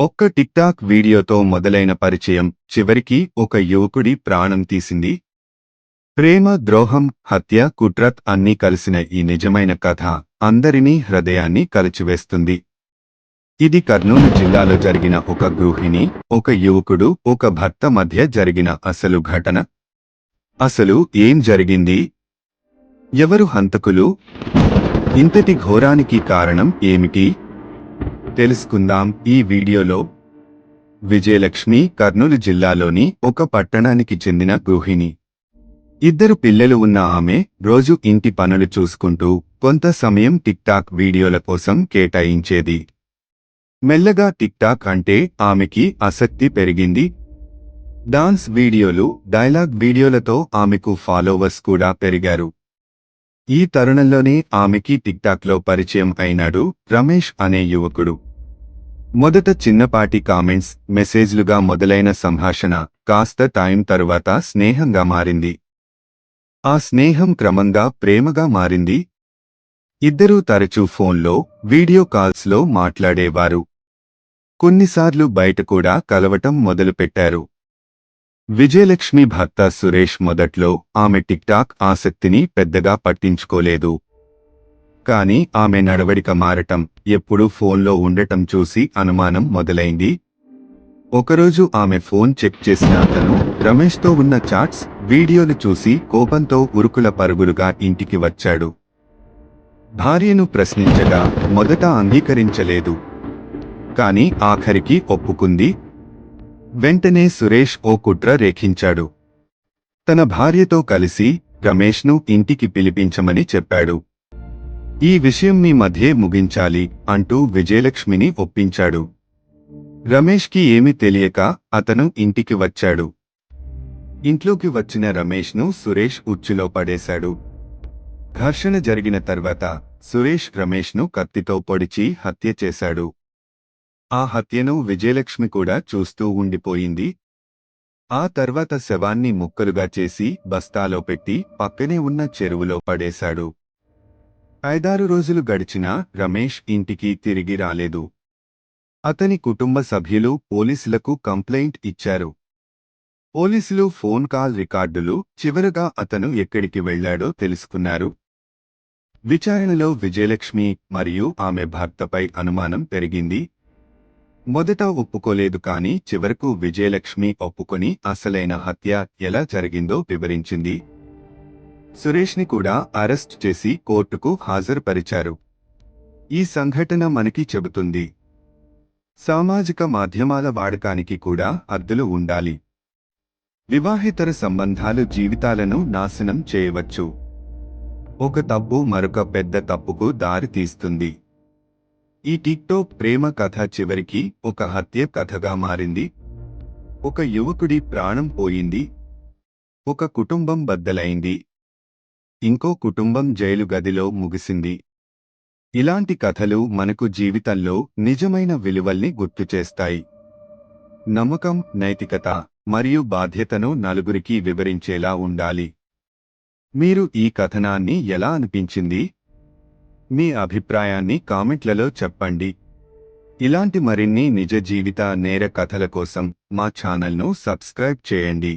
ఒక్క టిక్టాక్ వీడియోతో మొదలైన పరిచయం చివరికి ఒక యువకుడి ప్రాణం తీసింది. ప్రేమ, ద్రోహం, హత్య, కుట్రత్ అన్నీ కలిసిన ఈ నిజమైన కథ అందరినీ హృదయాన్ని కలిచివేస్తుంది. ఇది కర్నూలు జిల్లాలో జరిగిన ఒక గృహిణి, ఒక యువకుడు, ఒక భర్త మధ్య జరిగిన అసలు ఘటన. అసలు ఏం జరిగింది? ఎవరు హంతకులు? ఇంతటి ఘోరానికి కారణం ఏమిటి? తెలుసుకుందాం ఈ వీడియోలో. విజయలక్ష్మి కర్నూలు జిల్లాలోని ఒక పట్టణానికి చెందిన గృహిణి. ఇద్దరు పిల్లలు ఉన్న ఆమె రోజు ఇంటి పనులు చూసుకుంటూ కొంత సమయం టిక్టాక్ వీడియోల కోసం కేటాయించేది. మెల్లగా టిక్టాక్ అంటే ఆమెకి ఆసక్తి పెరిగింది. డాన్స్ వీడియోలు, డైలాగ్ వీడియోలతో ఆమెకు ఫాలోవర్స్ కూడా పెరిగారు. ఈ తరుణంలోనే ఆమెకి టిక్టాక్లో పరిచయం అయినాడు రమేష్ అనే యువకుడు. మొదట చిన్నపాటి కామెంట్స్, మెసేజ్లుగా మొదలైన సంభాషణ కాస్త టైం తరువాత స్నేహంగా మారింది. ఆ స్నేహం క్రమంగా ప్రేమగా మారింది. ఇద్దరూ తరచూ ఫోన్లో, వీడియో కాల్స్లో మాట్లాడేవారు. కొన్నిసార్లు బయట కూడా కలవటం మొదలుపెట్టారు. విజయలక్ష్మి భర్త సురేష్ మొదట్లో ఆమె టిక్టాక్ ఆసక్తిని పెద్దగా పట్టించుకోలేదు. కాని ఆమె నడవడిక మారటం, ఎప్పుడూ ఫోన్లో ఉండటం చూసి అనుమానం మొదలైంది. ఒకరోజు ఆమె ఫోన్ చెక్ చేసిన అతను రమేష్తో ఉన్న చాట్స్, వీడియోలు చూసి కోపంతో ఉరుకుల పరుగులుగా ఇంటికి వచ్చాడు. భార్యను ప్రశ్నించగా మొదట అంగీకరించలేదు. కాని ఆఖరికి ఒప్పుకుంది. వెంటనే సురేష్ ఓ కుట్ర రేఖించాడు. తన భార్యతో కలిసి రమేష్ను ఇంటికి పిలిపించమని చెప్పాడు. ఈ విషయం మీ మధ్యే ముగించాలి అంటూ విజయలక్ష్మిని ఒప్పించాడు. రమేష్కి ఏమీ తెలియక అతను ఇంటికి వచ్చాడు. ఇంట్లోకి వచ్చిన రమేష్ను సురేష్ ఉచ్చులో పడేశాడు. ఘర్షణ జరిగిన తర్వాత సురేష్ రమేష్ను కత్తితో పొడిచి హత్య చేశాడు. ఆ హత్యను విజయలక్ష్మి కూడా చూస్తూ ఉండిపోయింది. ఆ తర్వాత శవాన్ని ముక్కలుగా చేసి బస్తాలో పెట్టి పక్కనే ఉన్న చెరువులో పడేశాడు. 5-6 రోజులు గడిచినా రమేష్ ఇంటికి తిరిగి రాలేదు. అతని కుటుంబ సభ్యులు పోలీసులకు కంప్లైంట్ ఇచ్చారు. పోలీసులు ఫోన్ కాల్ రికార్డులు, చివరగా అతను ఎక్కడికి వెళ్లాడో తెలుసుకున్నారు. విచారణలో విజయలక్ష్మి మరియు ఆమె భర్తపై అనుమానం పెరిగింది. మొదట ఒప్పుకోలేదు కాని చివరకు విజయలక్ష్మి ఒప్పుకొని అసలైన హత్య ఎలా జరిగిందో వివరించింది. సురేష్ని కూడా అరెస్ట్ చేసి కోర్టుకు హాజరుపరిచారు. ఈ సంఘటన మనకి చెబుతుంది, సామాజిక మాధ్యమాల వాడకానికి కూడా హద్దులు ఉండాలి. వివాహేతర సంబంధాలు జీవితాలను నాశనం చేయవచ్చు. ఒక తప్పు మరొక పెద్ద తప్పుకు దారి తీస్తుంది. ఈ టిక్టాక్ ప్రేమ కథ చివరికి ఒక హత్య కథగా మారింది. ఒక యువకుడి ప్రాణం పోయింది. ఒక కుటుంబం బద్దలైంది. ఇంకో కుటుంబం జైలు గదిలో ముగిసింది. ఇలాంటి కథలు మనకు జీవితంలో నిజమైన విలువల్ని గుర్తుచేస్తాయి. నమ్మకం, నైతికత మరియు బాధ్యతను నలుగురికి వివరించేలా ఉండాలి. మీరు ఈ కథనాన్ని ఎలా అనిపించింది? మీ అభిప్రాయాన్ని కామెంట్లలో చెప్పండి. ఇలాంటి మరిన్ని నిజ జీవిత నేర కథల కోసం మా ఛానల్ను సబ్స్క్రైబ్ చేయండి.